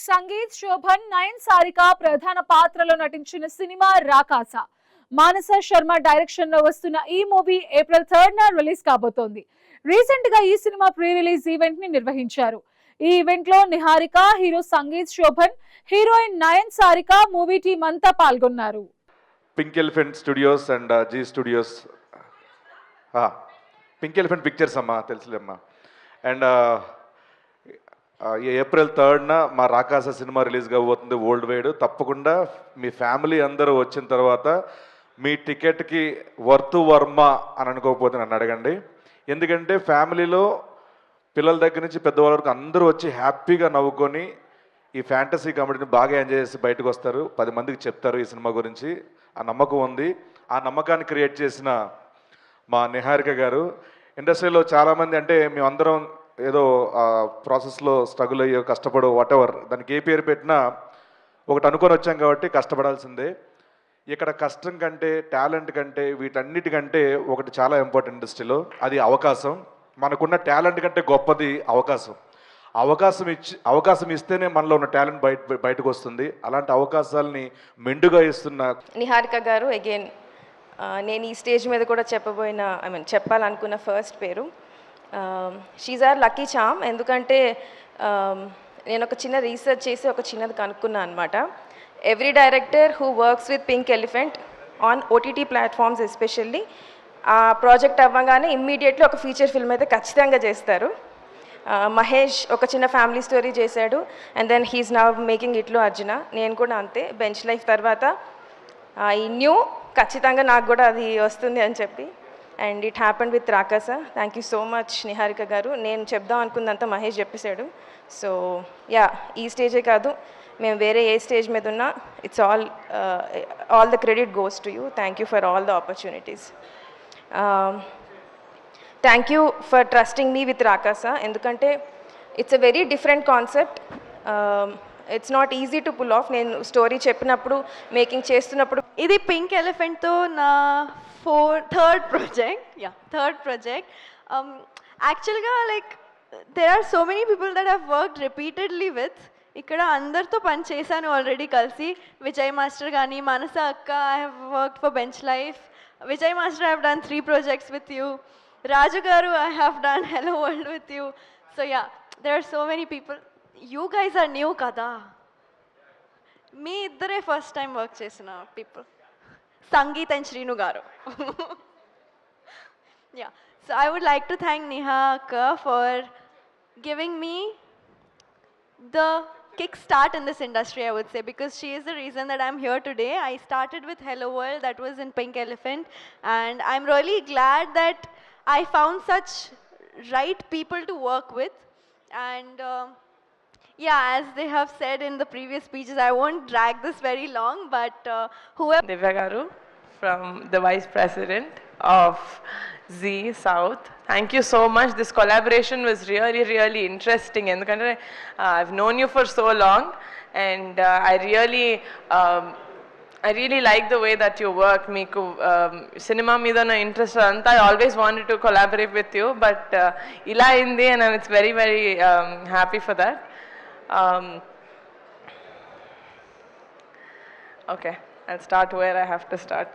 సంగీత్ శోభన్ నయన్ సారిక ప్రధాన పాత్రలో నటించిన సినిమా రాకాస. మానస శర్మ డైరెక్షన్ లో వస్తున్న ఈ మూవీ ఏప్రిల్ 3న రిలీజ్ కాబోతోంది. రీసెంట్ గా ఈ సినిమా ప్రీ రిలీజ్ ఈవెంట్ ని నిర్వహించారు. ఈ ఈవెంట్ లో Niharika, hero Sangeeth Shobhan, heroine Nayan Sarika, movie team అంతా పాల్గొన్నారు. Pink elephant studios and Zee studios, pink elephant pictures అమ్మా, తెలుసులేమ్మా. అండ్ ఏప్రిల్ 3న మా రాకాస సినిమా రిలీజ్ కాబోతుంది వరల్డ్ వైడ్. తప్పకుండా మీ ఫ్యామిలీ అందరూ వచ్చిన తర్వాత మీ టికెట్కి వర్తు వర్మ అని అనుకోకపోతే నన్ను అడగండి. ఎందుకంటే ఫ్యామిలీలో పిల్లల దగ్గర నుంచి పెద్దవాళ్ళ వరకు అందరూ వచ్చి హ్యాపీగా నవ్వుకొని ఈ ఫ్యాంటసీ కామెడీని బాగా ఎంజాయ్ చేసి బయటకు వస్తారు. 10 మందికి చెప్తారు ఈ సినిమా గురించి. ఆ నమ్మకం ఉంది. ఆ నమ్మకాన్ని క్రియేట్ చేసిన మా నిహారిక గారు. ఇండస్ట్రీలో చాలామంది అంటే మేమందరం ఏదో ప్రాసెస్లో స్ట్రగుల్ అయ్యో కష్టపడో వాటెవర్ దానికి ఏ పేరు పెట్టినా ఒకటి అనుకొని వచ్చాం కాబట్టి కష్టపడాల్సిందే. ఇక్కడ కష్టం కంటే టాలెంట్ కంటే వీటన్నిటికంటే ఒకటి చాలా ఇంపార్టెంట్ ఇండస్ట్రీలో, అది అవకాశం. మనకున్న టాలెంట్ కంటే గొప్పది అవకాశం. అవకాశం ఇస్తేనే మనలో ఉన్న టాలెంట్ బయటకు వస్తుంది. అలాంటి అవకాశాలని మెండుగా ఇస్తున్న నిహారిక గారు అగైన్ నేను ఈ స్టేజ్ మీద కూడా చెప్పాలనుకున్న ఫస్ట్ పేరు. She's are lucky charm. ఎందుకంటే నేను ఒక చిన్న రీసెర్చ్ చేసి ఒక చిన్నది కనుక్కున్నాను అనమాట. Every director who works with pink elephant on OTT platforms especially ఆ ప్రాజెక్ట్ అవ్వగానే ఇమ్మీడియట్లీ ఒక ఫీచర్ ఫిల్మ్ అయితే ఖచ్చితంగా చేస్తారు. మహేష్ ఒక చిన్న ఫ్యామిలీ స్టోరీ చేశాడు and then he's now making ఇట్లో అర్జున. నేను కూడా అంతే. బెంచ్ లైఫ్ తర్వాత ఈ న్యూ ఖచ్చితంగా నాకు కూడా అది వస్తుంది అని చెప్పి and it happened with Rakasa. Thank you so much Niharika garu. నేను చెప్దాం అనుకున్నంత మహేష్ చెప్పేశాడు. సో యా, ఈ స్టేజే కాదు, మేము వేరే ఏ స్టేజ్ మీద ఉన్నా it's all the credit goes to you. Thank you for all the opportunities. Thank you for trusting me with Rakasa. ఎందుకంటే it's a very different concept. It's not easy to pull off. నేను story చెప్పినప్పుడు making చేస్తున్నప్పుడు ఇది pink ఎలిఫెంట్తో నా third project. యాక్చువల్గా like there are so many people that have worked repeatedly with. ఇక్కడ అందరితో పని చేశాను ఆల్రెడీ కలిసి. విజయ్ మాస్టర్ కానీ, మానస అక్క, I have worked for bench life. Vijay master I have done 3 projects with you. Raju garu, I have done Hello World with you. So yeah, there are so many people. You guys are new kada. Me iddare first time work chesina people. Sangeet and Shrinu garu. Yeah. So I would like to thank Neha Akka for giving me the kickstart in this industry, I would say, because she is the reason that I'm here today. I started with Hello World, that was in Pink Elephant, and I'm really glad that I found such right people to work with. And yeah, as they have said in the previous speeches, I won't drag this very long, but whoever... Divya Garu, from the Vice President of Z South. Thank you so much. This collaboration was really, really interesting. And I've known you for so long, and I really like the way that you work. Meeku cinema meeda na interest anta. I always wanted to collaborate with you, but ila indi, and it's very, very happy for that. Okay, I'll start where I have to start.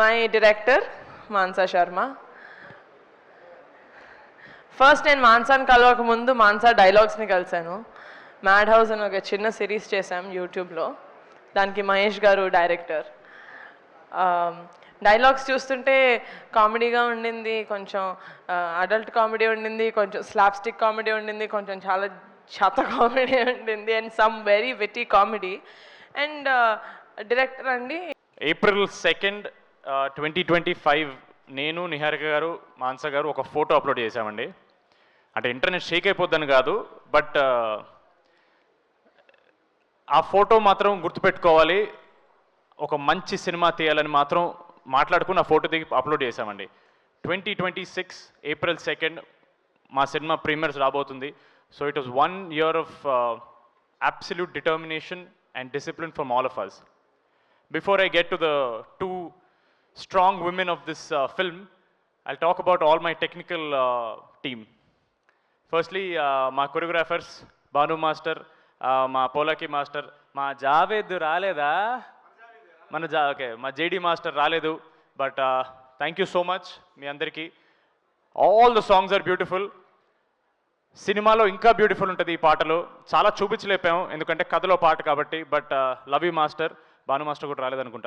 My director, Mansa Sharma. First నేను మాన్సాని కలవక ముందు Mansa డైలాగ్స్ని కలిసాను. Mad house అని ఒక చిన్న series చేశాం యూట్యూబ్లో. దానికి మహేష్ గారు director. Dialogues చూస్తుంటే కామెడీగా ఉండింది, కొంచెం అడల్ట్ కామెడీ ఉండింది, కొంచెం స్లాప్స్టిక్ కామెడీ ఉండింది, కొంచెం చాలా చెత్త కామెడీ ఉండింది, and some very witty comedy. And director అండి ఏప్రిల్ 2nd, 2025 నేను, నిహారిక గారు, మాన్సా గారు ఒక ఫోటో అప్లోడ్ చేశామండి. అంటే ఇంటర్నెట్ షేక్ అయిపోద్దని కాదు, బట్ ఆ ఫోటో మాత్రం గుర్తుపెట్టుకోవాలి. ఒక మంచి సినిమా తీయాలని మాత్రం మాట్లాడుకుని ఆ ఫోటో దిగి అప్లోడ్ చేశామండి. 2026 ఏప్రిల్ 2nd మా సినిమా ప్రీమియర్స్ రాబోతుంది. So it was 1 year of absolute determination and discipline from all of us. Before I get to the 2 strong women of this film, I'll talk about all my technical team. Firstly, my choreographers, Banu Master, మా పోలకి master, మా జావేద్ రాలేదా, okay మా JD master రాలేదు. But thank you so much మీ అందరికీ. All the songs are beautiful. సినిమాలో ఇంకా beautiful ఉంటుంది ఈ పాటలు. చాలా చూపించలేపాము ఎందుకంటే కథలో పాట కాబట్టి. But love you master. Bhanu master కూడా రాలేదనుకుంటా.